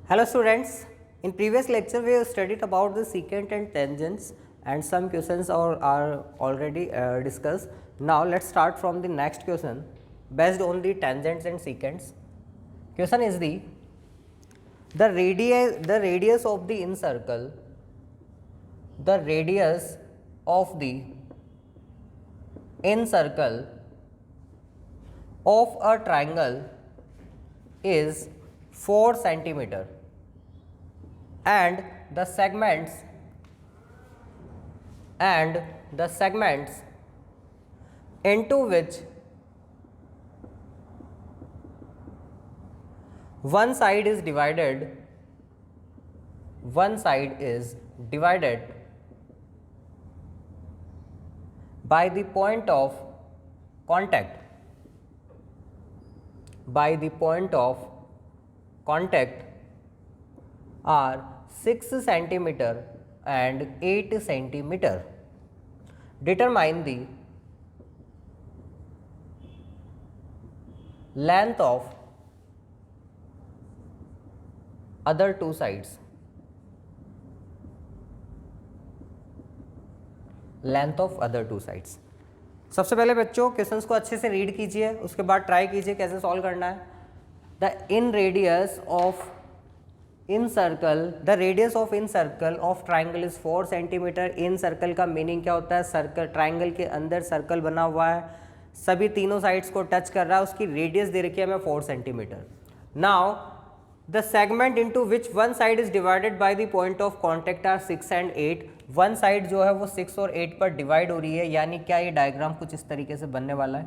Hello students, in previous lecture we have studied about the secant and tangents and some questions are already discussed. Now let's start from the next question based on the tangents and secants. Question is the radius of the incircle, the radius of the incircle of a triangle is 4 centimeter and the segments into which one side is divided by the point of contact are 6 centimeter and 8 centimeter. Determine the length of other two sides. सबसे पहले बच्चों questions को अच्छे से read कीजिए, उसके बाद try कीजिए कैसे सॉल्व करना है. The radius of in circle of triangle is 4 centimetre. In circle का मीनिंग क्या होता है? सर्कल, ट्राइंगल के अंदर सर्कल बना हुआ है, सभी तीनों साइड्स को टच कर रहा है, उसकी रेडियस दे रखी है हमें 4 centimetre. Now the segment into which one side is divided by the point of contact are 6 and 8. One side जो है वो 6 और 8 पर डिवाइड हो रही है, यानी क्या ये डायग्राम कुछ इस तरीके से बनने वाला है.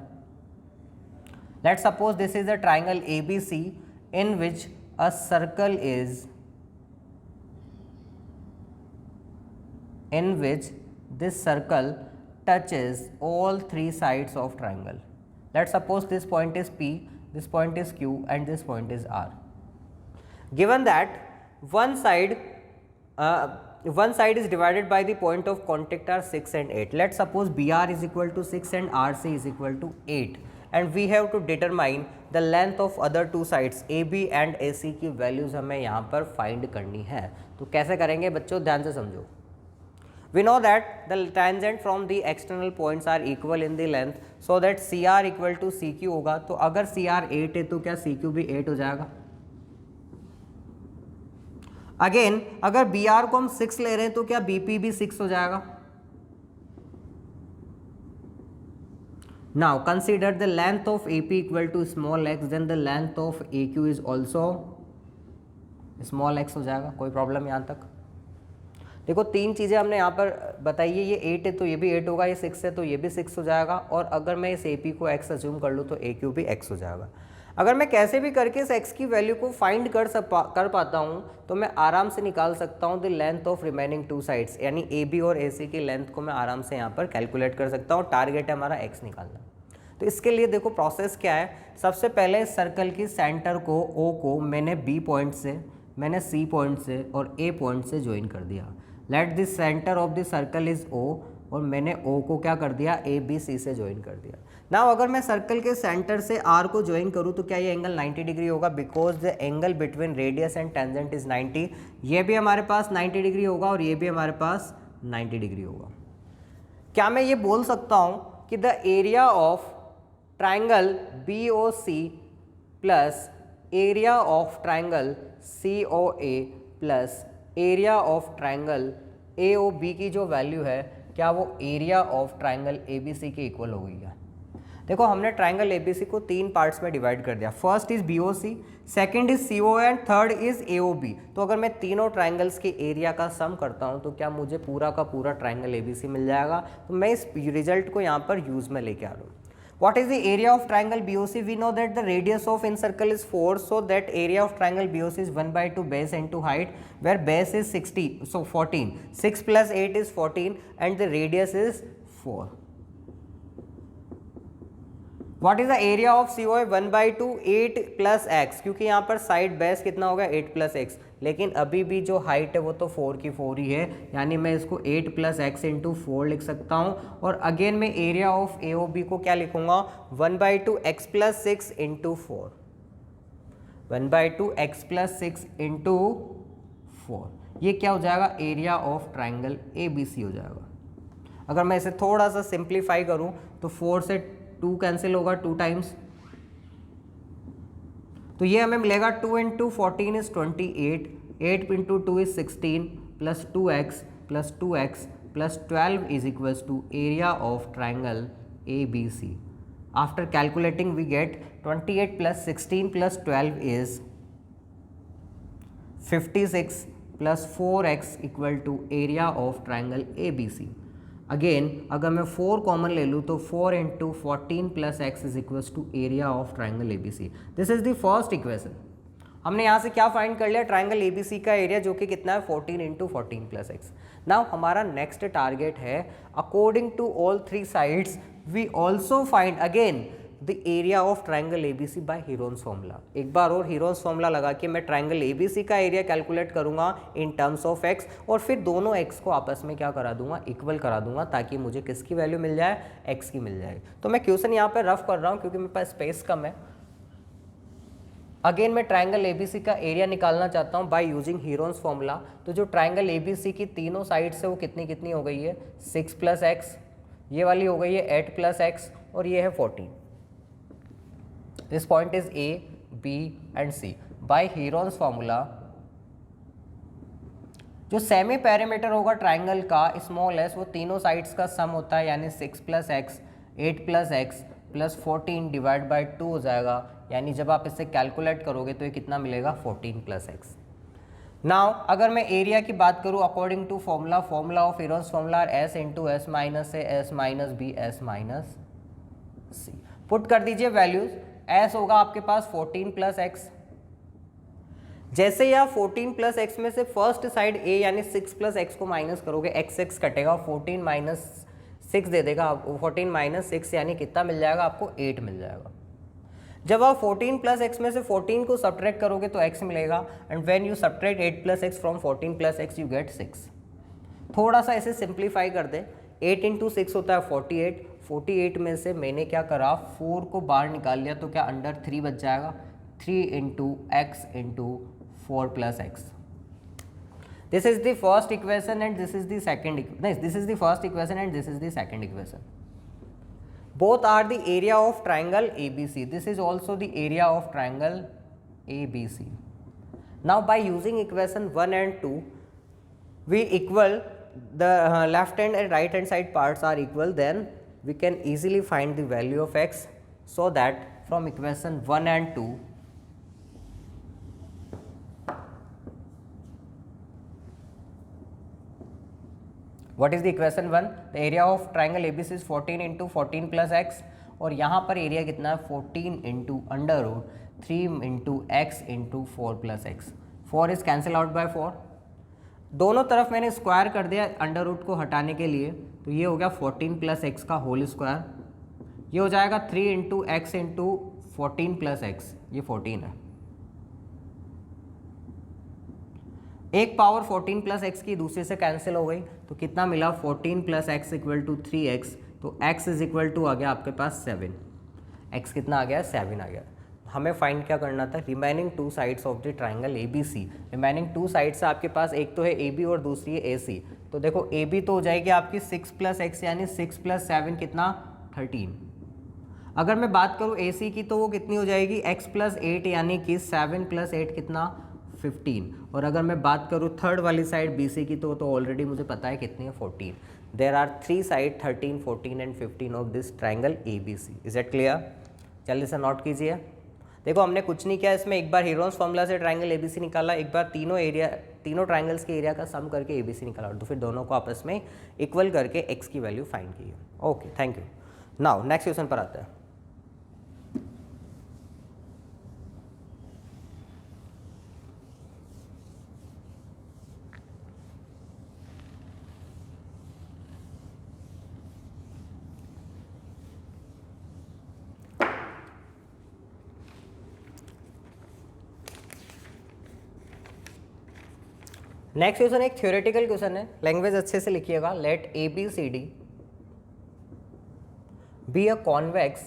Let's suppose this is a triangle ABC in which a circle is in which this circle touches all three sides of triangle. Let's suppose this point is P, this point is Q and this point is R. Given that one side is divided by the point of contact are 6 and 8. Let's suppose BR is equal to 6 and RC is equal to 8. And we have to determine the length of other two sides AB and AC की values हमें यहाँ पर find करनी है. तो कैसे करेंगे बच्चों, ध्यान से समझो. We know that the tangent from the external points are equal in the length, so that CR equal to CQ होगा. तो अगर CR 8 है तो क्या CQ भी 8 हो जाएगा. अगेन अगर BR को हम 6 ले रहे हैं तो क्या BP भी 6 हो जाएगा. Now consider the length of AP equal to small x, then the length of AQ is also small x हो जाएगा. कोई प्रॉब्लम यहाँ तक? देखो तीन चीज़ें हमने यहाँ पर बताई है, ये 8 है तो ये भी 8 होगा, ये 6 है तो ये भी 6 हो जाएगा, और अगर मैं इस AP को x अज्यूम कर लूँ तो AQ भी x हो जाएगा. अगर मैं कैसे भी करके इस x की वैल्यू को फाइंड कर पाता हूँ तो मैं आराम से निकाल सकता हूँ the length of remaining two sides, यानी AB और AC की लेंथ को मैं आराम से यहाँ पर कैलकुलेट कर सकता हूँ. टारगेट है हमारा x निकालना. तो इसके लिए देखो प्रोसेस क्या है. सबसे पहले सर्कल की सेंटर को O को मैंने B पॉइंट से, मैंने C पॉइंट से और A पॉइंट से ज्वाइन कर दिया. Let this centre of the circle is O, और मैंने O को क्या कर दिया, ABC से ज्वाइन कर दिया. नाउ अगर मैं सर्कल के सेंटर से R को ज्वाइन करूँ तो क्या ये एंगल 90 डिग्री होगा, because the angle between radius and tangent is 90. ये भी हमारे पास 90 डिग्री होगा और ये भी हमारे पास 90 डिग्री होगा. क्या मैं ये बोल सकता हूँ कि the area of triangle BOC plus area of triangle COA plus area of triangle AOB की जो वैल्यू है, क्या वो एरिया ऑफ ट्राइंगल ABC के इक्वल हो गई है? देखो हमने ट्राइंगल ABC को 3 पार्ट्स में डिवाइड कर दिया. First is BOC, second is COA and third is AOB. तो अगर मैं तीनों ट्राइंगल्स के एरिया का सम करता हूं तो क्या मुझे पूरा का पूरा ट्राइंगल ABC मिल जाएगा? तो मैं इस रिजल्ट को यहाँ पर यूज में लेके आ रहा हूँ. What is the area of triangle BOC? We know that the radius of incircle is 4, so that area of triangle BOC is 1/2 base into height, where base is 60, so 14. 6 plus 8 is 14 and the radius is 4. What is the area of COA? 1/2 8 plus x, क्योंकि यहाँ पर side base कितना होगा 8 plus x, लेकिन अभी भी जो height है वो तो 4 की 4 ही है, यानी मैं इसको 8 plus x into 4 लिख सकता हूँ. और अगेन मैं एरिया ऑफ AOB को क्या लिखूंगा, 1/2 x plus 6 into 4. 1/2 x plus 6 into 4, ये क्या हो जाएगा, एरिया ऑफ ट्राइंगल ABC हो जाएगा। अगर मैं इसे थोड़ा सा सिंप्लीफाई करूं तो 4 से 2 कैंसिल होगा 2 टाइम्स, तो ये हमें मिलेगा 2 into 14 is 28, 8 into 2 is 16 plus 2x plus 2x plus 12 is equals to area of triangle ABC। After calculating we get 28 plus 16 plus 12 is 56 plus 4x equal to area of triangle ABC। Again अगर मैं 4 common ले लूँ तो 4 into 14 plus x is equals to area of triangle ABC। This is the first equation. हमने यहाँ से क्या find कर लिया, ट्राइंगल ABC का एरिया, जो कि कितना है 14 इंटू 14 प्लस एक्स। नाउ हमारा नेक्स्ट टारगेट है, according to all 3 sides we also find again the area of triangle ABC by Heron's formula. एक बार और हीरोन्स फॉर्मूला लगा के मैं ट्राइंगल ABC का एरिया कैलकुलेट करूंगा इन टर्म्स ऑफ x, और फिर दोनों x को आपस में क्या करा दूंगा, इक्वल करा दूंगा, ताकि मुझे किसकी वैल्यू मिल जाए, x की मिल जाए। तो मैं क्वेश्चन यहाँ पे रफ कर रहा हूँ क्योंकि मेरे पास स्पेस कम है। अगेन मैं ट्राइंगल ABC का एरिया निकालना चाहता हूँ बाय यूजिंग हीरोन्स फॉर्मूला। तो जो ट्राइंगल ABC की तीनों साइड से वो कितनी कितनी हो गई है, 6 प्लस एक्स, ये वाली हो गई है 8 प्लस एक्स, और ये है 14। This point is A, B and C. By Heron's formula, जो सेमी पैरामीटर होगा ट्राइंगल का स्मॉल एस, वो तीनों साइड्स का सम होता है, यानी 6 plus x 8 plus x plus 14 divide by 2 हो जाएगा। यानी जब आप इसे कैलकुलेट करोगे तो ये कितना मिलेगा, 14 प्लस एक्स। नाउ अगर मैं एरिया की बात करूँ according to formula of Heron's formula s into s minus a s minus b s minus c. Put कर दीजिए वैल्यूज। एस होगा आपके पास 14 प्लस एक्स। जैसे ही आप 14 प्लस एक्स में से फर्स्ट साइड ए यानी 6 प्लस एक्स को माइनस करोगे, एक्स एक्स कटेगा, 14 माइनस 6 दे देगा, 14 माइनस 6 यानी कितना मिल जाएगा आपको, 8 मिल जाएगा। जब आप 14 प्लस एक्स में से 14 को सब्ट्रैक्ट करोगे तो x मिलेगा, and when you subtract 8 plus x from 14 plus x you get 6। थोड़ा सा इसे सिंप्लीफाई कर दे, 8 इंटू 6 होता है 48, 48 में से मैंने क्या करा, 4 को बाहर निकाल लिया, तो क्या अंडर 3 बच जाएगा, 3 into x into 4 plus x. This is the first equation and this is the second, this is the first equation and this is the second equation. Both are the area of triangle ABC. This is also the area of triangle ABC. Now by using equation 1 and 2, we equal the left hand and right hand side parts are equal, then we can easily find the value of x, so that from equation 1 and 2, what is the equation 1? The area of triangle ABC is 14 into 14 plus x, और यहाँ पर area कितना है, 14 into under root 3 into x into 4 plus x. 4 is cancel out by 4, दोनों तरफ मैंने square कर दिया अंडर रूट को हटाने के लिए, तो ये हो गया 14 प्लस एक्स का होल स्क्वायर, ये हो जाएगा 3 into x into 14 plus x, ये 14 है। एक पावर 14 प्लस एक्स की दूसरे से कैंसिल हो गई, तो कितना मिला, 14 plus x equal to 3x, तो x इज इक्वल टू आ गया आपके पास 7। x कितना आ गया, 7 आ गया। हमें फाइंड क्या करना था, remaining 2 sides of the triangle ABC। Remaining 2 sides आपके पास एक तो है AB और दूसरी है AC। तो देखो AB तो हो जाएगी आपकी 6 प्लस एक्स, यानी 6 प्लस 7 कितना, 13। अगर मैं बात करूँ AC की तो वो कितनी हो जाएगी, x प्लस 8 यानी कि 7 प्लस 8 कितना, 15। और अगर मैं बात करूँ थर्ड वाली साइड BC की तो ऑलरेडी मुझे पता है कितनी है, 14। There are 3 side 13, 14 and 15 of this triangle ABC। Is it clear? जल्दी से नोट कीजिए। देखो हमने कुछ नहीं किया इसमें, एक बार हीरोन्स फॉर्मूला से ट्राइंगल ABC निकाला, एक बार तीनों ट्राइंगल्स के एरिया का सम करके ABC निकाला, तो फिर दोनों को आपस में इक्वल करके x की वैल्यू फाइंड की है। Okay, thank you. Now next question पर आते हैं। नेक्स्ट क्वेश्चन एक थ्योरेटिकल क्वेश्चन है, लैंग्वेज अच्छे से लिखिएगा। Let ABCD be a convex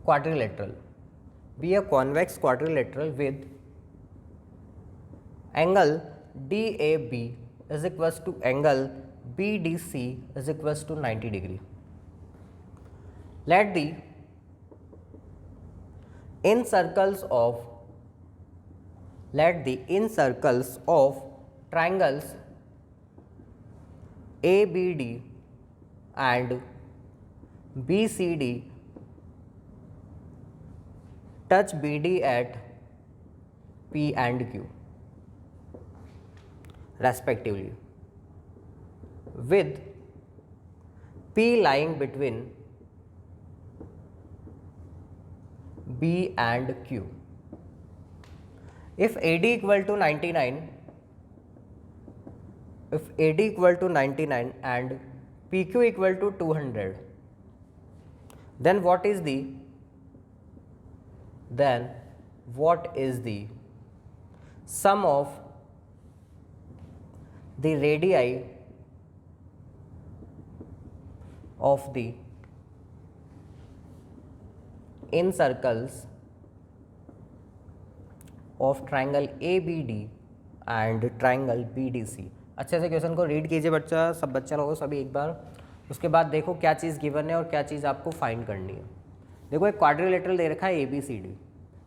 quadrilateral. be a convex quadrilateral with angle DAB is equals to angle BDC is equals to 90 degree. Let the in circles of triangles ABD and BCD touch BD at P and Q respectively, with P lying between B and Q. If AD equal to 99, and PQ equal to 200, then what is the sum of the radii of the in circles of triangle ABD and triangle BDC. अच्छे से question को read कीजिए बच्चा, सब बच्चा लोगों सभी एक बार, उसके बाद देखो क्या चीज़ गिवन है और क्या चीज़ आपको फाइंड करनी है। देखो एक क्वाड्रिलेटरल दे रखा है ABCD,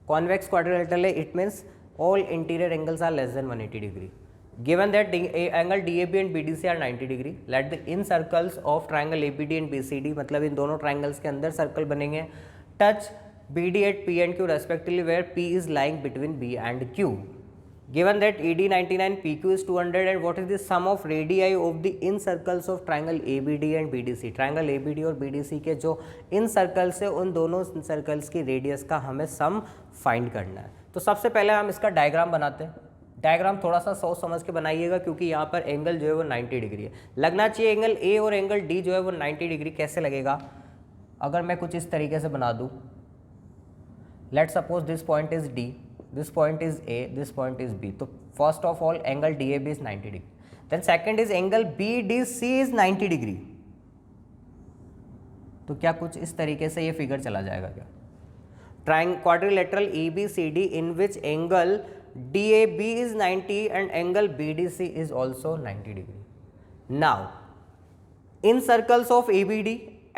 कॉन्वेक्स क्वाड्रिलेटरल है, it means all interior angles are less than 180 degree. Given that angle DAB and BDC are 90 degree, let the in circles of triangle ABD and BCD, मतलब इन दोनों triangles के अंदर circle बनेंगे, touch BD at P and Q respectively where P is lying between B and Q. Given that ED 99, PQ is 200, and what is the sum of radii of the in circles of triangle ABD and BDC. Triangle ABD और BDC के जो इन circles है उन दोनों circles की radius का हमें sum find करना है. तो सबसे पहले हम इसका डायग्राम बनाते हैं. डायग्राम थोड़ा सा सोच समझ के बनाइएगा क्योंकि यहाँ पर एंगल जो है वो 90 डिग्री है. लगना चाहिए एंगल ए और एंगल डी जो है वो 90 डिग्री. कैसे लगेगा? अगर मैं कुछ इस तरीके से बना दूँ, let suppose this point is D, this point is A, this point is B. तो first of all angle D A B is 90 degree. Then second is angle B D C is 90 degree. तो क्या कुछ इस तरीके से ये figure चला जाएगा क्या? Quadrilateral A B C D in which angle DAB is 90 and angle BDC is also 90 degree. Now, in circles of ABD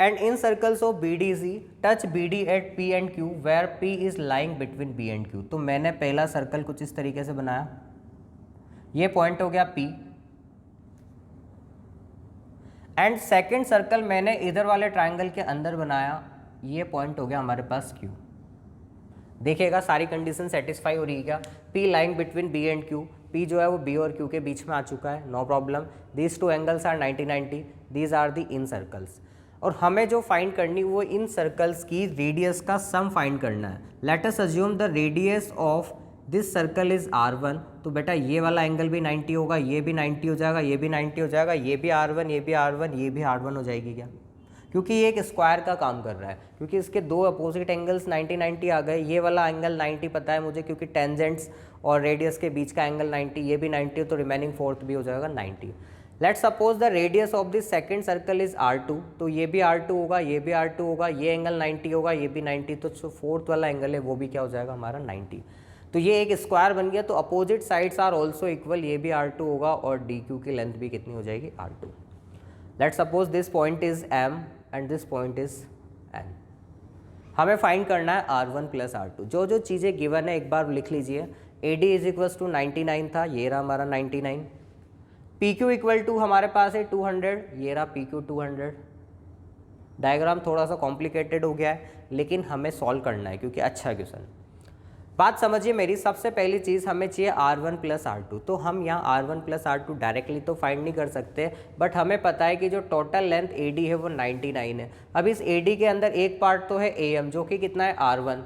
and in circles of BDC touch BD at P and Q where P is lying between B and Q. तो मैंने पहला circle कुछ इस तरीके से बनाया, ये point हो गया P, एंड सेकेंड सर्कल मैंने इधर वाले ट्राइंगल के अंदर बनाया, ये पॉइंट हो गया हमारे पास Q. देखिएगा सारी कंडीशन सेटिस्फाई हो रही है क्या? P lying between B and Q, P जो है वो B और Q के बीच में आ चुका है, no problem. These two angles are 90-90, these are the in circles. और हमें जो फाइंड करनी वो इन सर्कल्स की रेडियस का सम फाइंड करना है. Let us assume the radius of this circle is R1. तो बेटा ये वाला एंगल भी 90 होगा, ये भी 90 हो जाएगा, ये भी 90 हो जाएगा, ये भी R1, ये भी R1, ये भी R1 हो जाएगी क्या? क्योंकि ये एक स्क्वायर का काम कर रहा है, क्योंकि इसके दो अपोजिट एंगल्स 90-90 आ गए. ये वाला एंगल 90 पता है मुझे क्योंकि टेंजेंट्स और रेडियस के बीच का एंगल 90, ये भी 90, तो रिमेनिंग फोर्थ भी हो जाएगा 90. Let suppose the radius of this second circle is R2. तो ये भी R2 होगा, ये भी R2 होगा, ये एंगल 90 होगा, ये भी 90, तो जो फोर्थ वाला एंगल है वो भी क्या हो जाएगा हमारा 90. तो ये एक स्क्वायर बन गया. तो opposite sides are also equal, ये भी R2 होगा और DQ की लेंथ भी कितनी हो जाएगी? R2. Late suppose this point is M and this point is N. हमें फाइंड करना है R1 प्लस R2. जो जो चीज़ें गिवन है एक बार लिख लीजिए. AD इज इक्वल्स टू 99 था, ये रहा हमारा 99. PQ इक्वल टू हमारे पास है 200, ये रहा PQ 200. डायग्राम थोड़ा सा कॉम्प्लिकेटेड हो गया है लेकिन हमें सॉल्व करना है क्योंकि अच्छा क्वेश्चन. बात समझिए मेरी. सबसे पहली चीज़ हमें चाहिए R1 प्लस R2. तो हम यहाँ R1 प्लस R2 डायरेक्टली तो फाइंड नहीं कर सकते, बट हमें पता है कि जो टोटल लेंथ AD है वो 99 है. अब इस AD के अंदर एक पार्ट तो है AM जो कि कितना है R1.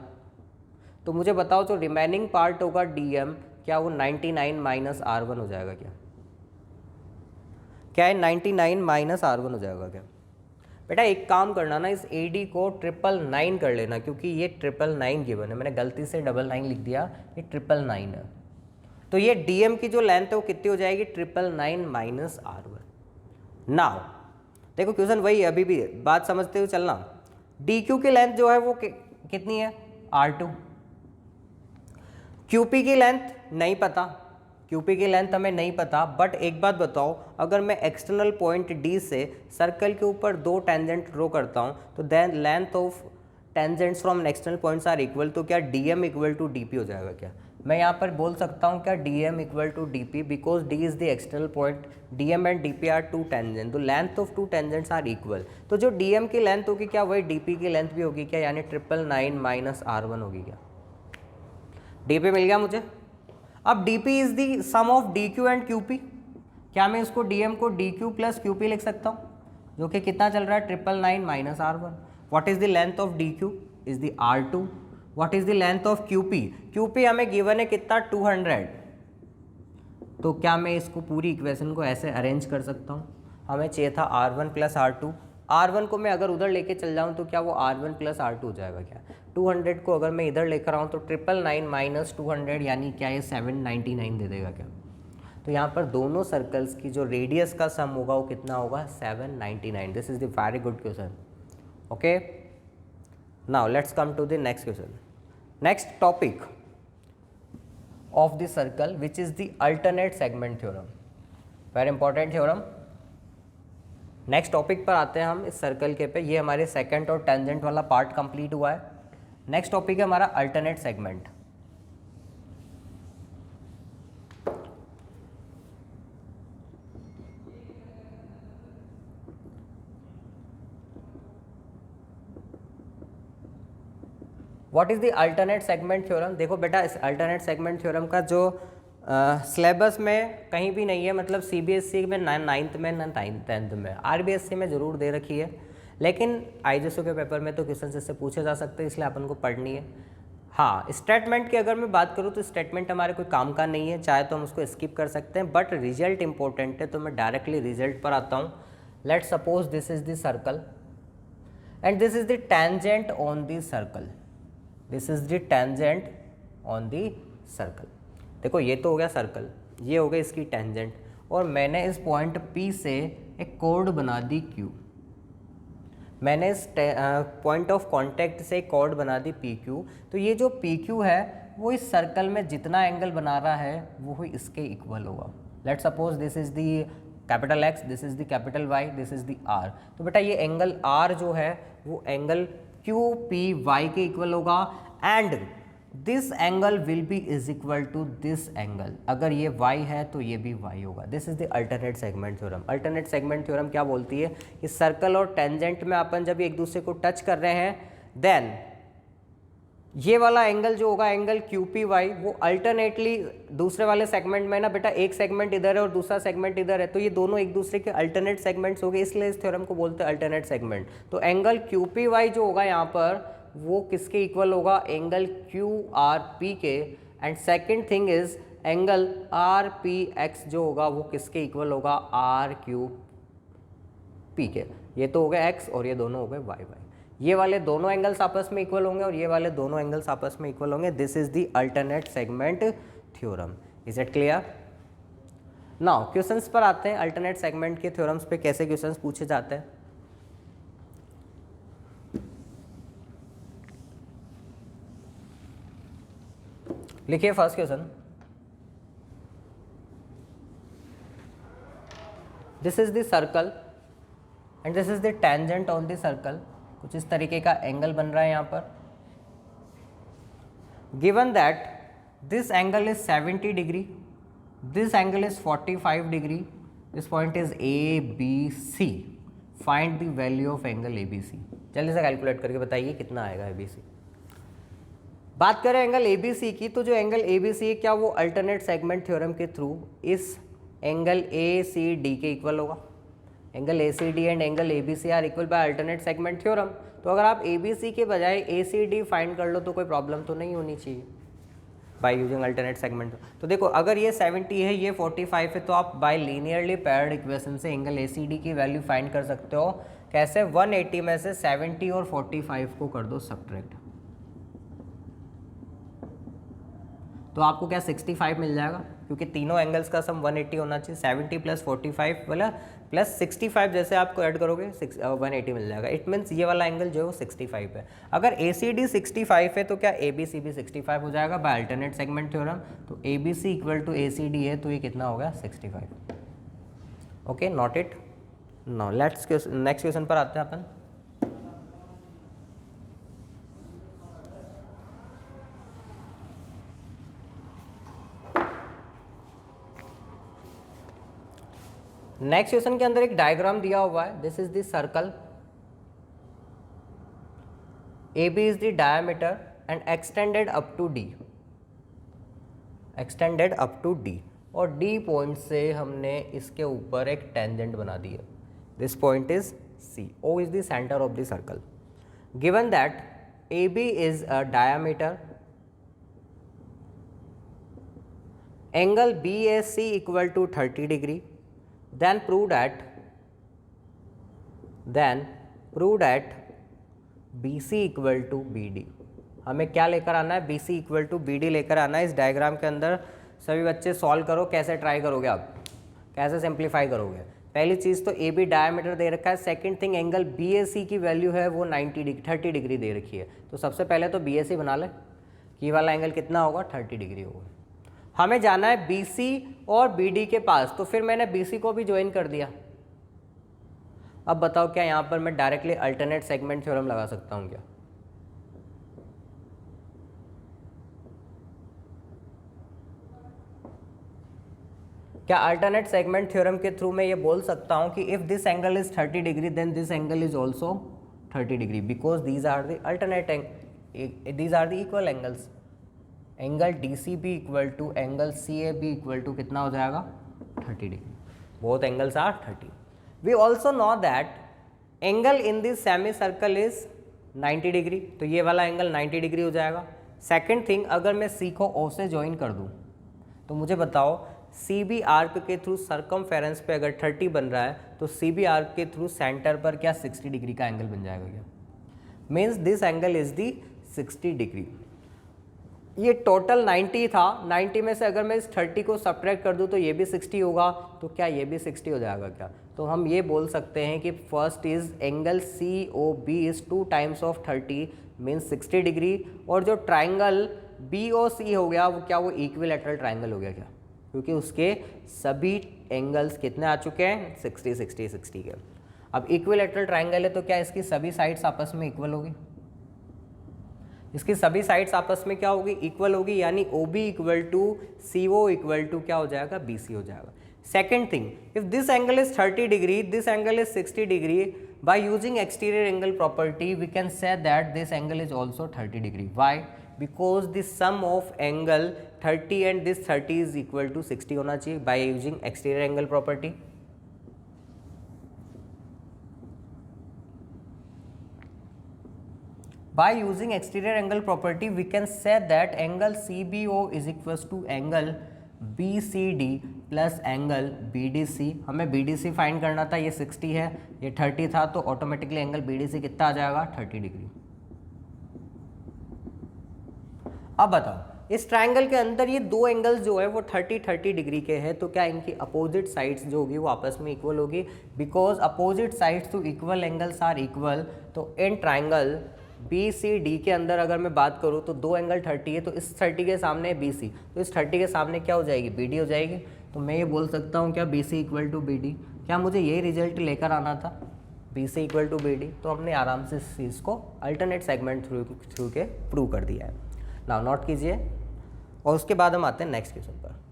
तो मुझे बताओ जो रिमेनिंग पार्ट होगा DM, क्या वो 99 माइनस R1 हो जाएगा क्या? क्या है 99 माइनस R1 हो जाएगा क्या? बेटा एक काम करना ना, इस AD को 999 कर लेना क्योंकि ये 999 गिवन है. मैंने गलती से 99 लिख दिया, ये 999 है. तो ये DM की जो लेंथ है वो कितनी हो जाएगी? 999 माइनस R1. नाउ देखो क्वेश्चन वही है, अभी भी बात समझते हुए चलना. DQ की लेंथ जो है वो कितनी है? R2. QP की लेंथ नहीं पता, QP की लेंथ हमें नहीं पता, बट एक बात बताओ, अगर मैं एक्सटर्नल पॉइंट D से सर्कल के ऊपर 2 टेंजेंट ड्रॉ करता हूँ तो then length of tangents from external points are equal, तो क्या DM इक्वल टू DP हो जाएगा क्या? मैं यहाँ पर बोल सकता हूँ क्या DM equal to DP, because D is the external point, DM and DP are 2 tangent, तो length of 2 tangents are equal, तो जो DM की लेंथ होगी क्या वही DP की लेंथ भी होगी क्या, यानी 999 माइनस R1 होगी क्या? DP मिल गया मुझे। अब DP is the sum of DQ and QP, क्या मैं इसको DM को DQ प्लस QP लिख सकता हूँ, जो कि कितना चल रहा है 999 minus R1। What is the length of DQ is the R2, what is the length of QP, QP हमें गिवन है कितना 200, तो क्या मैं इसको पूरी इक्वेशन को ऐसे अरेंज कर सकता हूँ, हमें चाहिए था R1 प्लस R2, R1 को मैं अगर उधर लेके चल जाऊँ तो क्या वो R1 प्लस R2 हो जाएगा क्या, 200 को अगर मैं इधर लेकर आऊँ तो 999 माइनस 200 यानी क्या ये 799 दे देगा क्या? तो यहाँ पर दोनों सर्कल्स की जो रेडियस का सम होगा वो कितना होगा 799। This is the very good question. Okay, now let's come to the next question. Next topic of the circle which is the alternate segment theorem, very important theorem. Next topic पर आते हैं हम इस सर्कल के पे, ये हमारे second और टेंजेंट वाला पार्ट कंप्लीट हुआ है। नेक्स्ट टॉपिक है हमारा alternate segment. What is the alternate segment theorem? देखो बेटा, इस अल्टरनेट सेगमेंट थ्योरम का जो सिलेबस में कहीं भी नहीं है, मतलब CBSE में ना 9th में ना 10th में, RBSE में ज़रूर दे रखी है, लेकिन IGSO के पेपर में तो क्वेश्चन इससे पूछे जा सकते हैं, इसलिए अपन को पढ़नी है। हाँ, स्टेटमेंट की अगर मैं बात करूँ तो स्टेटमेंट हमारे कोई काम का नहीं है, चाहे तो हम उसको स्किप कर सकते हैं, बट रिजल्ट इंपॉर्टेंट है, तो मैं डायरेक्टली रिजल्ट पर आता हूँ। Late suppose this is the circle and this is the tangent on the circle, this is the tangent on the circle. देखो ये तो हो गया सर्कल, ये हो गई इसकी टेंजेंट, और मैंने इस पॉइंट P से एक कॉर्ड बना दी Q, मैंने इस पॉइंट ऑफ कांटेक्ट से एक कॉर्ड बना दी PQ, तो ये जो PQ है वो इस सर्कल में जितना एंगल बना रहा है वो ही इसके इक्वल होगा। Let suppose this is the capital X, this is the capital Y, this is the R, तो बेटा ये एंगल R जो है वो एंगल QPY के इक्वल होगा, and this angle will be is equal to this angle, अगर ये y है तो ये भी y होगा। This is the alternate segment theorem. Alternate segment theorem क्या बोलती है कि सर्कल और टेंजेंट में अपन जब एक दूसरे को टच कर रहे हैं, देन ये वाला एंगल जो होगा एंगल QPY वो अल्टरनेटली दूसरे वाले सेगमेंट में ना बेटा, एक सेगमेंट इधर है और दूसरा सेगमेंट इधर है, तो ये दोनों एक दूसरे के अल्टरनेट सेगमेंट्स हो गए, इसलिए इस थ्योरम को बोलते हैं अल्टरनेट सेगमेंट। तो एंगल QPY जो होगा यहाँ पर वो किसके इक्वल होगा, एंगल QRP के, and second thing is angle RPX जो होगा वो किसके इक्वल होगा, RQP के। ये तो हो गए x और ये दोनों हो गए y। ये वाले दोनों एंगल्स आपस में इक्वल होंगे और ये वाले दोनों एंगल्स आपस में इक्वल होंगे। This is the alternate segment theorem. Is it clear? Now questions पर आते हैं। अल्टरनेट सेगमेंट के थ्योरम्स पे कैसे क्वेश्चंस पूछे जाते हैं। लिखिए first question, this is the circle and this is the tangent on the circle. कुछ इस तरीके का एंगल बन रहा है यहाँ पर। Given that this angle is 70 degree, this angle is 45 degree, this point is ABC, find the value of angle ABC। जल्दी से कैलकुलेट करके बताइए कितना आएगा ABC। बात करें एंगल ABC की, तो जो एंगल ABC है क्या वो अल्टरनेट सेगमेंट थ्योरम के थ्रू इस एंगल ACD के इक्वल होगा। Angle ACD and angle ABC are equal by alternate segment theorem. तो अगर आप ABC के बजाय ACD फाइंड कर लो तो कोई प्रॉब्लम तो नहीं होनी चाहिए बाय यूजिंग अल्टरनेट सेगमेंट। तो देखो अगर ये 70 है ये 45 है, तो आप बाय लीनियरली पेयर्ड इक्वेशन से एंगल ACD की वैल्यू फाइंड कर सकते हो। कैसे? 180 में से 70 और 45 को कर दो सब्ट्रैक्ट, तो आपको क्या 65 मिल जाएगा। क्योंकि तीनों एंगल्स का सम 180 होना चाहिए। 70 + 45 वाला प्लस 65 जैसे आपको ऐड करोगे 180 मिल जाएगा। इट मीन्स ये वाला एंगल जो है वो 65 है। अगर ए सी डी 65 है तो क्या ए बी सी भी 65 हो जाएगा बाय अल्टरनेट सेगमेंट थ्योरम। तो A B C equal to A C D है तो ये कितना हो गया 65। Okay, not it. Now let's next question पर आते हैं अपन। नेक्स्ट क्वेश्चन के अंदर एक डायग्राम दिया हुआ है। This is the circle, A B is the diameter and extended up to D, extended up to D, और डी पॉइंट से हमने इसके ऊपर एक टेंजेंट बना दी है। This point is C, O is the centre of the circle. Given that A B is a diameter, angle B A C equal to 30 degree, then prove that BC equal to BD। हमें क्या लेकर आना है, BC equal to BD लेकर आना है। इस diagram के अंदर सभी बच्चे सॉल्व करो। कैसे ट्राई करोगे आप, कैसे सिंप्लीफाई करोगे? पहली चीज़ तो AB डायमीटर दे रखा है। सेकंड थिंग एंगल BAC की वैल्यू है वो 30 डिग्री दे रखी है। तो सबसे पहले तो BAC बना ले कि वाला एंगल कितना होगा 30 डिग्री होगा। हमें जाना है BC और BD के पास, तो फिर मैंने BC को भी ज्वाइन कर दिया। अब बताओ क्या यहाँ पर मैं डायरेक्टली अल्टरनेट सेगमेंट थ्योरम लगा सकता हूँ क्या? क्या अल्टरनेट सेगमेंट थ्योरम के थ्रू मैं ये बोल सकता हूँ कि if this angle is 30 degree then this angle is also 30 degree because these are the alternate, these are the equal angles. Angle D C B equal to angle C A B equal to कितना हो जाएगा 30 degree. Both angles are 30। We also know that angle in this semicircle is 90 degree, तो ये वाला angle 90 degree हो जाएगा। Second thing, अगर मैं सी को ओ से ज्वाइन कर दूँ तो मुझे बताओ सी बी आर्क के थ्रू सर्कमफेरेंस पे अगर 30 बन रहा है तो सी बी आर्क के थ्रू सेंटर पर क्या 60 डिग्री का एंगल बन जाएगा क्या? Means this angle is the 60 degree. ये टोटल 90 था, 90 में से अगर मैं इस 30 को सब्ट्रैक्ट कर दूं तो ये भी 60 होगा, तो क्या ये भी 60 हो जाएगा क्या? तो हम ये बोल सकते हैं कि first is angle C O B is 2 times of 30 means 60 degree, और जो ट्राइंगल बी ओ सी हो गया वो क्या, वो इक्विलैटरल ट्राइंगल हो गया क्या? क्योंकि उसके सभी एंगल्स कितने आ चुके हैं 60 60 60 के। अब इक्विलैटरल ट्राइंगल है तो क्या इसकी सभी साइड्स आपस में इक्वल होगी? इसकी सभी साइड्स आपस में क्या होगी, इक्वल होगी, यानी O B equal to C O equal to क्या हो जाएगा, बी सी हो जाएगा। Second thing, if this angle is 30 degree, this angle is 60 degree, by using exterior angle property we can say that this angle is also 30 degree. Why? Because the sum of angle 30 and this 30 is equal to 60 होना चाहिए by using exterior angle property. By using exterior angle property, we can say that angle CBO is equals to angle BCD plus angle BDC। हमें BDC find करना था, ये 60 है, ये 30 था, तो ऑटोमेटिकली एंगल BDC कितना आ जाएगा 30 डिग्री। अब बताओ इस ट्राइंगल के अंदर ये दो एंगल्स जो है वो 30 डिग्री के हैं, तो क्या इनकी अपोजिट साइड्स जो होगी वो आपस में इक्वल होगी? Because opposite sides to equal angles are equal. तो in triangle B C D के अंदर अगर मैं बात करूँ तो दो एंगल 30 है, तो इस 30 के सामने बी सी, तो इस 30 के सामने क्या हो जाएगी, बी डी हो जाएगी। तो मैं ये बोल सकता हूँ क्या B C equal to B D. क्या मुझे ये रिजल्ट लेकर आना था, B C equal to B D? तो हमने आराम से इस चीज़ को अल्टरनेट सेगमेंट थ्रू के प्रूव कर दिया है। नाउ नोट कीजिए, और उसके बाद हम आते हैं नेक्स्ट क्वेश्चन पर।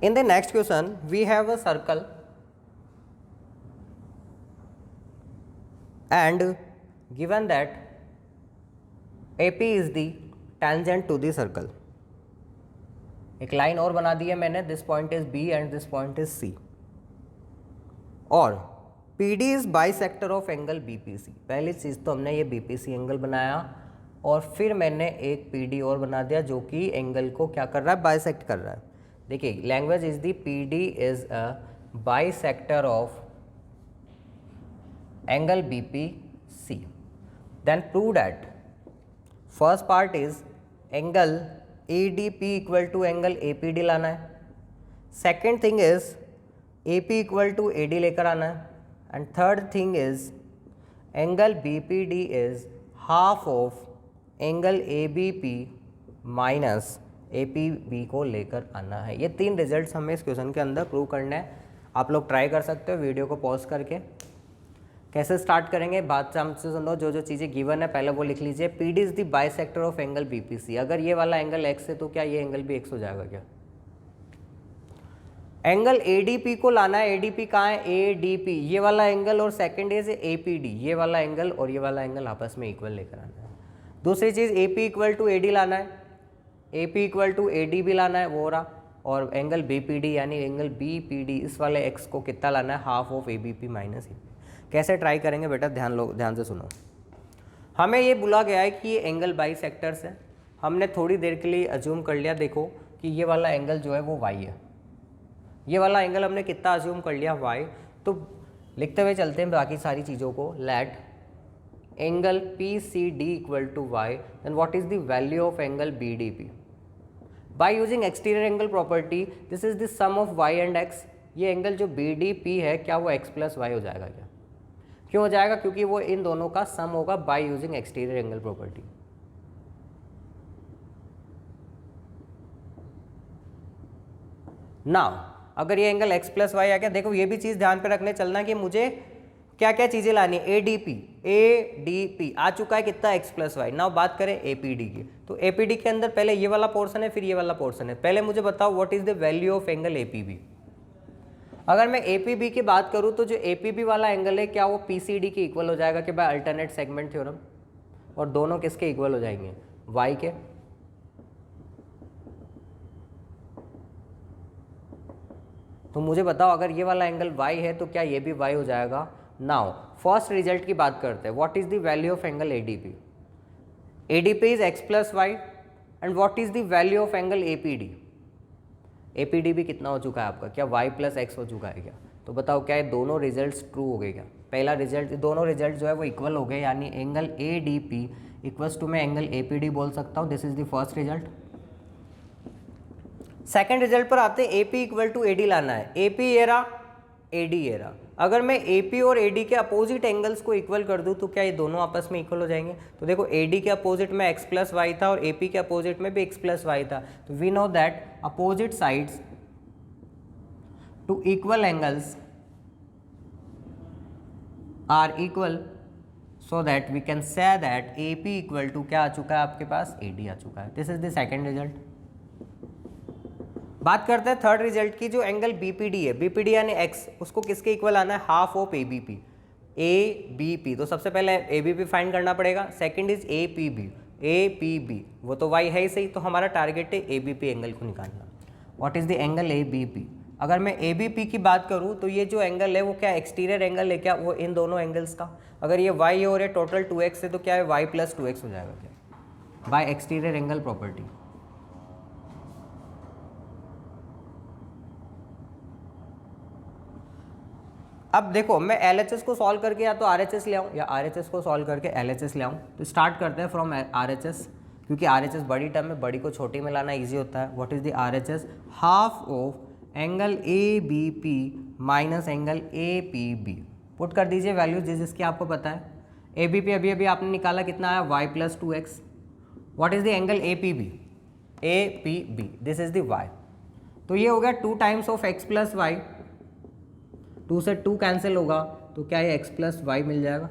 In the next question, we have a circle and given that AP is the tangent to the circle। एक लाइन और बना दी है मैंने, this point is B and this point is C, और PD is bisector of angle BPC। पहली चीज़ तो हमने ये BPC एंगल बनाया, और फिर मैंने एक PD और बना दिया जो कि एंगल को क्या कर रहा है, बाइसेक्ट कर रहा है। देखिए language is the P D is a bisector of angle B P C. Then prove that first part is angle A D P equal to angle A P D लाना है. Second thing is A P equal to A D लेकर आना है. And third thing is angle B P D is half of angle A B P minus A P B को लेकर आना है. ये 3 रिजल्ट्स हमें इस क्वेश्चन के अंदर प्रूव करना है. आप लोग ट्राई कर सकते हो वीडियो को पॉज करके. कैसे स्टार्ट करेंगे बात हमसे सुनो. जो जो चीज़ें गिवन है पहले वो लिख लीजिए. P D is the bisector of angle B P C. अगर ये वाला एंगल एक्स है तो क्या ये एंगल भी एक्स हो जाएगा क्या? एंगल ए डी पी को लाना है. ए डी पी कहाँ है? ए डी पी ये वाला एंगल और second is A P D ये वाला एंगल और ये वाला एंगल आपस में इक्वल लेकर आना है. दूसरी चीज़ A P equal to A D लाना है. A P equal to A D भी लाना है वो हो रहा. और एंगल बी पी डी यानी एंगल बी पी डी इस वाले एक्स को कितना लाना है? Half of A B P minus A P. कैसे ट्राई करेंगे बेटा ध्यान से सुनो. हमें ये बोला गया है कि ये एंगल बाइसेक्टर्स है. हमने थोड़ी देर के लिए अज्यूम कर लिया देखो कि ये वाला एंगल जो है वो वाई है. ये वाला एंगल हमने कितना अज्यूम कर लिया? वाई. तो लिखते हुए चलते हैं बाकी सारी चीज़ों को. Let angle P C D equal to Y then what is the value of angle B D P by using exterior angle property. This is the sum of Y and X. ये एंगल जो B D P है क्या वो x plus Y हो जाएगा क्या? क्यों हो जाएगा? क्योंकि वो इन दोनों का सम होगा bye using exterior angle property. Now अगर ये एंगल x प्लस वाई आ गया, देखो ये भी चीज़ ध्यान पे रखने चलना कि मुझे क्या क्या चीज़ें लानी है. ए डी पी आ चुका है कितना? x plus Y. नाउ बात करें ए पी डी की. तो ए पी डी के अंदर पहले ये वाला पोर्शन है फिर ये वाला पोर्शन है. पहले मुझे बताओ what is the value of angle A P B. अगर मैं ए पी बी की बात करूँ तो जो ए पी बी वाला एंगल है क्या वो पी सी डी के इक्वल हो जाएगा कि बाय अल्टरनेट सेगमेंट थ्योरम. और दोनों किसके इक्वल हो जाएंगे? y के. तो मुझे बताओ अगर ये वाला एंगल y है तो क्या ये भी y हो जाएगा? नाउ फर्स्ट रिजल्ट की बात करते हैं. What is the value of angle A D P. A D P is X plus Y and what is the value of angle A P D. A P D भी कितना हो चुका है आपका? क्या y प्लस एक्स हो चुका है क्या? तो बताओ क्या ये दोनों रिजल्ट्स ट्रू हो गए क्या? पहला रिजल्ट दोनों रिजल्ट जो है वो इक्वल हो गए यानी angle A D P equals to मैं एंगल ए पी डी बोल सकता हूँ. This is the first result. Second result पर आते हैं. A P equal to A D लाना है. ए पी ये रहा, ए डी ये रहा. अगर मैं ए पी और ए डी के अपोजिट एंगल्स को इक्वल कर दूं तो क्या ये दोनों आपस में इक्वल हो जाएंगे? तो देखो ए डी के अपोजिट में एक्स प्लस वाई था और ए पी के अपोजिट में भी एक्स प्लस वाई था. तो we know that opposite sides to equal angles are equal so that we can say that A P equal to क्या आ चुका है आपके पास? ए डी आ चुका है. This is the second result. बात करते हैं थर्ड रिजल्ट की. जो एंगल बी पी डी है, बी पी डी यानी एक्स, उसको किसके इक्वल आना है? Half of A B P. A B P तो सबसे पहले ए बी पी फाइंड करना पड़ेगा. Second is A P B. A P B वो तो वाई है ही सही. तो हमारा टारगेट है ए बी पी एंगल को निकालना. What is the angle A B P. अगर मैं ए बी पी की बात करूँ तो ये जो एंगल है वो क्या एक्सटीरियर एंगल है क्या? वो इन दोनों एंगल्स का. अगर ये वाई और ये टोटल 2x है तो क्या है? वाई प्लस 2x हो जाएगा क्या? Bye exterior angle property. अब देखो मैं LHS को सॉल्व करके या तो RHS ले आऊँ या RHS को सॉल्व करके LHS ले आऊँ. तो स्टार्ट करते हैं फ्रॉम RHS क्योंकि RHS बड़ी टर्म में, बड़ी को छोटी में लाना ईजी होता है. What is the RHS? Half of angle A B P minus angle A P B. Put कर दीजिए वैल्यू जिसकी आपको पता है. ए बी पी अभी अभी आपने निकाला कितना आया? Y plus 2x. What is the angle A P B? A P B this is the Y. तो ये हो गया 2 times of X plus Y. 2 से 2 कैंसिल होगा तो क्या ये x प्लस वाई मिल जाएगा?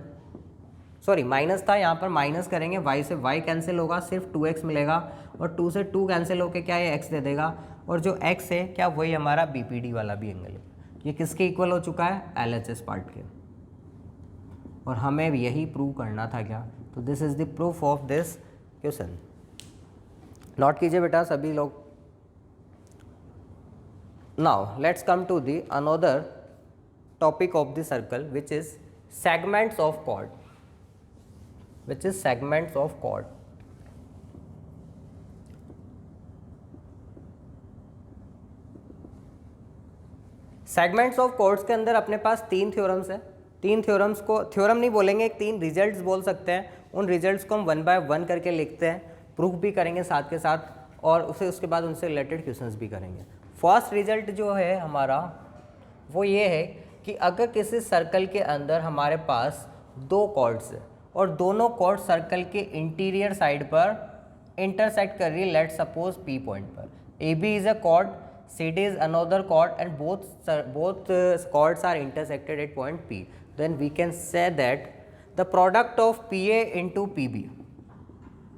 सॉरी माइनस था, यहाँ पर माइनस करेंगे, y से y कैंसिल होगा, सिर्फ 2x मिलेगा. और 2 से 2 कैंसिल होकर क्या ये x दे देगा. और जो x है क्या वही हमारा बी पी डी वाला भी एंगल है. ये किसके इक्वल हो चुका है? LHS पार्ट के. और हमें यही प्रूव करना था क्या? तो this is the proof of this question. Note कीजिए बेटा सभी लोग. Now let's come to the another topic of the circle which is segments of chord. Segments of chords के अंदर अपने पास 3 थ्योरम्स है। 3 थ्योरम्स को थ्योरम नहीं बोलेंगे, 3 रिजल्ट्स बोल सकते हैं। उन रिजल्ट्स को हम 1 बाय 1 करके लिखते हैं, प्रूफ भी करेंगे साथ के साथ, और उसके बाद उनसे रिलेटेड क्वेश्चंस भी करेंगे। फर्स्ट रिजल्ट जो है हमारा वो ये है कि अगर किसी सर्कल के अंदर हमारे पास 2 कॉर्ड्स है और दोनों कॉर्ड सर्कल के इंटीरियर साइड पर इंटरसेक्ट कर रही है, लेट सपोज P पॉइंट पर। AB is a cord, CD is another chord, and both chords are intersected at point P. Then we can say that the product of PA into PB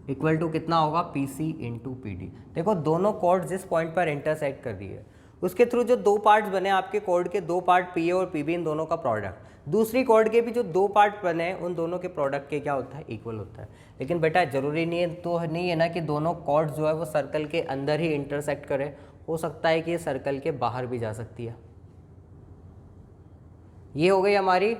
equal to कितना होगा, PC into PD। देखो दोनों cord जिस point पर intersect कर रही है उसके थ्रू जो 2 पार्ट्स बने आपके कॉर्ड के, 2 पार्ट PA और PB, इन दोनों का प्रोडक्ट, दूसरी कॉर्ड के भी जो 2 पार्ट बने उन दोनों के प्रोडक्ट के क्या होता है, इक्वल होता है। लेकिन बेटा जरूरी नहीं है, तो नहीं है ना कि दोनों कॉर्ड जो है वो सर्कल के अंदर ही इंटरसेक्ट करे, हो सकता है कि ये सर्कल के बाहर भी जा सकती है। ये हो गई हमारी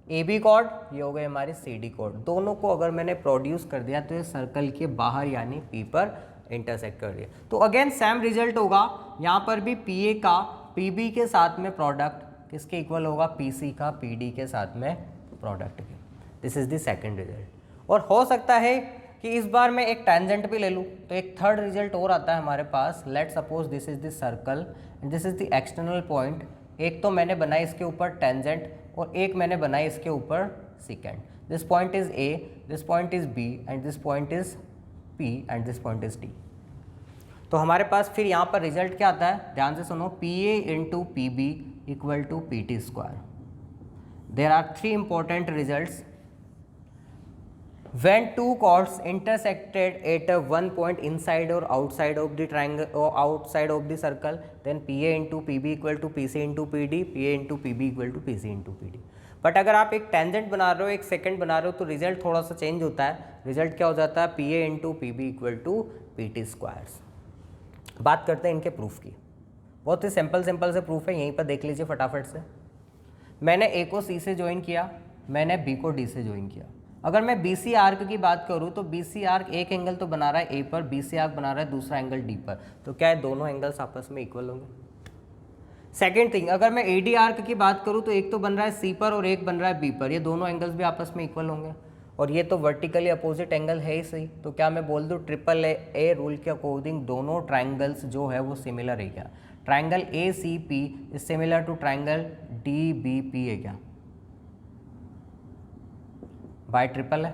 AB कॉर्ड, ये हो गई हमारी CD कॉर्ड। दोनों को अगर मैंने प्रोड्यूस कर दिया तो ये सर्कल के बाहर यानी P पर इंटरसेक्ट कर दिया। तो अगेन सेम रिजल्ट होगा, यहाँ पर भी PA का PB के साथ में प्रोडक्ट किसके इक्वल होगा, PC का PD के साथ में प्रोडक्ट के। This is the second result. और हो सकता है कि इस बार मैं एक टेंजेंट भी ले लूँ तो एक थर्ड रिजल्ट और आता है हमारे पास। Let suppose this is the circle and this is the external point. एक तो मैंने बनाई इसके ऊपर टेंजेंट और एक मैंने बनाई इसके ऊपर second. This point is A, this point is B and this point is P and this point is D। तो हमारे पास फिर यहाँ पर रिजल्ट क्या आता है, ध्यान से सुनो, PA into PB equal to PT square. There are 3 important results. When 2 chords intersected at one point inside or outside of the triangle or outside of the circle, then PA into PB equal to PC into PD, PA into PB equal to PC into PD। But अगर आप एक tangent बना रहे हो, एक second बना रहे हो, तो रिजल्ट थोड़ा सा चेंज होता है। रिजल्ट क्या हो जाता है, PA into PB equal to PT squares. बात करते हैं इनके प्रूफ की। बहुत ही सिंपल से प्रूफ है, यहीं पर देख लीजिए फटाफट से। मैंने A को C से ज्वाइन किया, मैंने B को D से ज्वाइन किया। अगर मैं BC आर्क की बात करूं तो BC आर्क एक एंगल तो बना रहा है A पर, BC आर्क बना रहा है दूसरा एंगल D पर, तो क्या है, दोनों एंगल्स आपस में इक्वल होंगे। सेकेंड थिंग, अगर मैं AD आर्क की बात करूं तो एक तो बन रहा है C पर और एक बन रहा है B पर, ये दोनों एंगल्स भी आपस में इक्वल होंगे। और ये तो वर्टिकली अपोजिट एंगल है ही सही, तो क्या मैं बोल दूँ ट्रिपल ए रूल के अकॉर्डिंग दोनों ट्राइंगल्स जो है वो सिमिलर है क्या। Triangle ACP is similar to triangle DBP है क्या, बाय ट्रिपल है।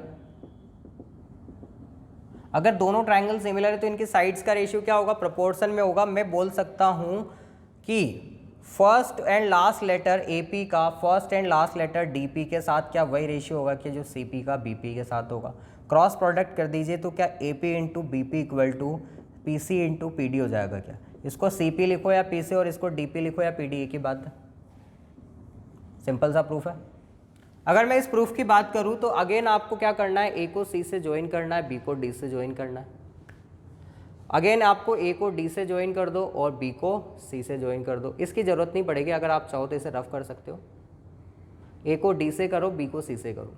अगर दोनों ट्राइंगल सिमिलर है तो इनकी साइड्स का रेशियो क्या होगा, प्रोपोर्शन में होगा। मैं बोल सकता हूं कि first and last letter AP का first and last letter DP के साथ क्या वही रेशियो होगा कि जो CP का BP के साथ होगा। क्रॉस प्रोडक्ट कर दीजिए तो क्या AP into BP equal to PC into PD हो जाएगा क्या। इसको CP लिखो या PC और इसको DP लिखो या PD, एक ही बात है। सिंपल सा प्रूफ है। अगर मैं इस प्रूफ की बात करूं तो अगेन आपको क्या करना है, A को C से ज्वाइन करना है, B को D से ज्वाइन करना है। अगेन आपको A को D से ज्वाइन कर दो और B को C से ज्वाइन कर दो। इसकी ज़रूरत नहीं पड़ेगी, अगर आप चाहो तो इसे रफ कर सकते हो। A को D से करो, B को C से करो।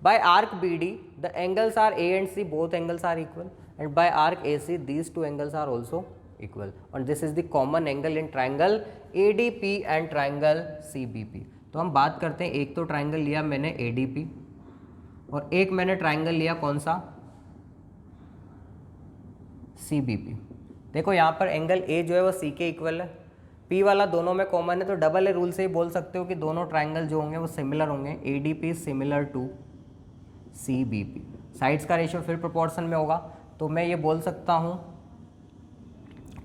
By arc BD the angles are A and C, both angles are equal, and by arc AC these 2 angles are also equal, और this is the common angle in triangle ADP and triangle CBP। तो हम बात करते हैं, एक तो triangle लिया मैंने ADP और एक मैंने ट्राइंगल लिया कौन सा, CBP। देखो यहाँ पर एंगल A जो है वो C के इक्वल है, P वाला दोनों में कॉमन है, तो डबल ए रूल से ही बोल सकते हो कि दोनों ट्राइंगल जो होंगे वो सिमिलर होंगे। ADP similar to CBP। Sides का रेशियो फिर प्रोपोर्शन में होगा, तो मैं ये बोल सकता हूँ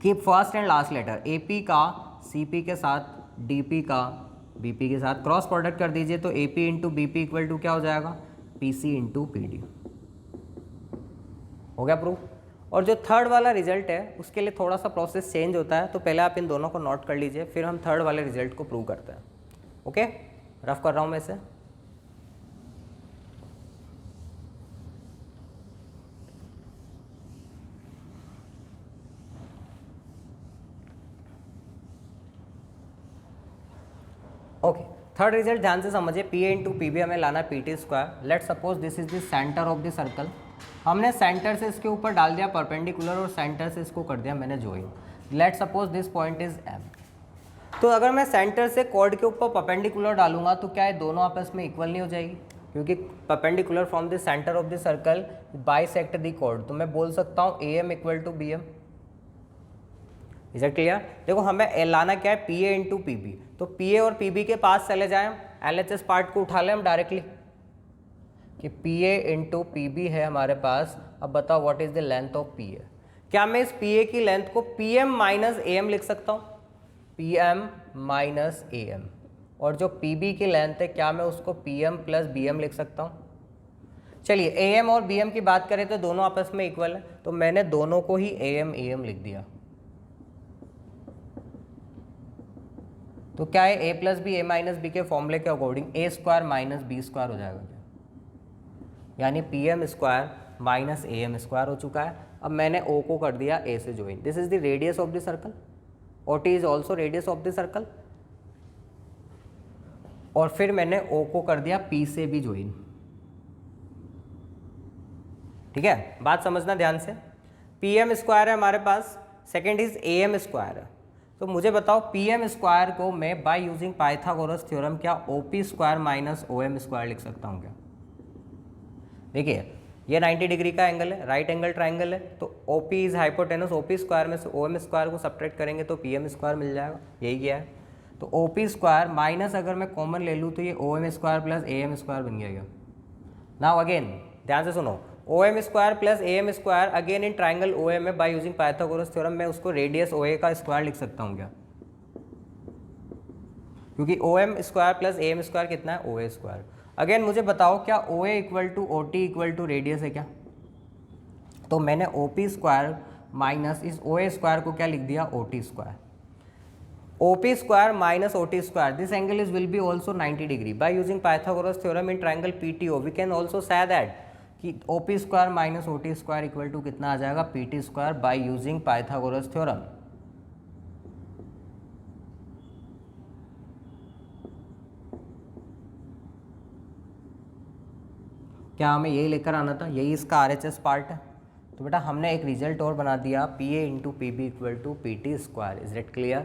कि first and last letter AP का CP के साथ, DP का BP के साथ क्रॉस प्रोडक्ट कर दीजिए तो AP into BP equal to क्या हो जाएगा, PC इंटू PD। हो गया प्रूफ। और जो थर्ड वाला रिजल्ट है उसके लिए थोड़ा सा प्रोसेस चेंज होता है, तो पहले आप इन दोनों को नोट कर लीजिए, फिर हम थर्ड वाले रिजल्ट को प्रूव करते हैं। ओके, रफ कर रहा हूँ मैं इसे। ओके, थर्ड रिजल्ट ध्यान से समझिए। PA इंटू PB हमें लाना है PT square. Late suppose this is the centre of the circle. हमने सेंटर से इसके ऊपर डाल दिया परपेंडिकुलर और सेंटर से इसको कर दिया मैंने join. Late suppose this point is M। तो अगर मैं सेंटर से कॉर्ड के ऊपर परपेंडिकुलर डालूंगा तो क्या ये दोनों आपस में इक्वल नहीं हो जाएगी, क्योंकि perpendicular from the centre of the circle bisect the chord. तो मैं बोल सकता हूँ AM equal to BM। Is it clear? देखो हमें लाना क्या है, PA इंटू PB। तो PA और PB के पास चले जाएं, LHS पार्ट को उठा लें हम डायरेक्टली कि PA इंटू PB है हमारे पास। अब बताओ what is the length of PA। क्या मैं इस PA की लेंथ को PM माइनस AM लिख सकता हूँ? PM minus AM। और जो PB की लेंथ है क्या मैं उसको PM प्लस BM लिख सकता हूँ? चलिए AM और BM की बात करें तो दोनों आपस में इक्वल है, तो मैंने दोनों को ही AM लिख दिया। तो क्या है, A plus B A minus B के फॉर्मूले के according A square minus B square हो जाएगा क्या, यानी PM square minus AM square हो चुका है। अब मैंने O को कर दिया A से join. This is the radius of the circle. OT is also radius of the circle. और फिर मैंने O को कर दिया P से भी ज्वाइन। ठीक है, बात समझना ध्यान से। PM स्क्वायर है हमारे पास, सेकेंड इज AM स्क्वायर है। तो मुझे बताओ PM स्क्वायर को मैं बाय यूजिंग पाइथागोरस थ्योरम क्या OP square minus OM square लिख सकता हूँ क्या? देखिए ये 90 डिग्री का एंगल है, राइट एंगल ट्राइंगल है, तो OP is hypotenuse. OP square में से OM स्क्वायर को सब्ट्रैक्ट करेंगे तो PM स्क्वायर मिल जाएगा, यही किया है। तो OP स्क्वायर माइनस अगर मैं कॉमन ले लूँ तो ये OM square plus AM square बन गया। नाउ अगेन ध्यान से सुनो, OM square plus AM square again in triangle OM में बाय यूजिंग पाइथागोरस थ्योरम मैं उसको रेडियस OA का स्क्वायर लिख सकता हूँ क्या? क्योंकि OM square plus AM square कितना है, OA स्क्वायर। अगेन मुझे बताओ क्या OA equal to OT equal to radius है क्या? तो मैंने OP स्क्वायर माइनस इस OA स्क्वायर को क्या लिख दिया, OT square. OP square minus OT square, this angle is will be also 90 degree. By using Pythagoras theorem in triangle PTO we can also say that कि OP square minus OT square equal to कितना आ जाएगा, PT square by using Pythagoras theorem. क्या हमें यही लेकर आना था, यही इसका RHS पार्ट है। तो बेटा हमने एक रिजल्ट और बना दिया, PA into PB equal to PT square. Is it clear?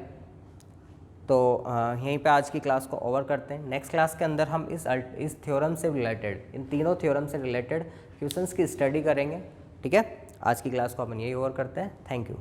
तो यहीं पे आज की क्लास को ओवर करते हैं। नेक्स्ट क्लास के अंदर हम इस थ्योरम से रिलेटेड, इन तीनों थ्योरम से रिलेटेड क्वेश्चंस की स्टडी करेंगे। ठीक है, आज की क्लास को अपन यही ओवर करते हैं। Thank you.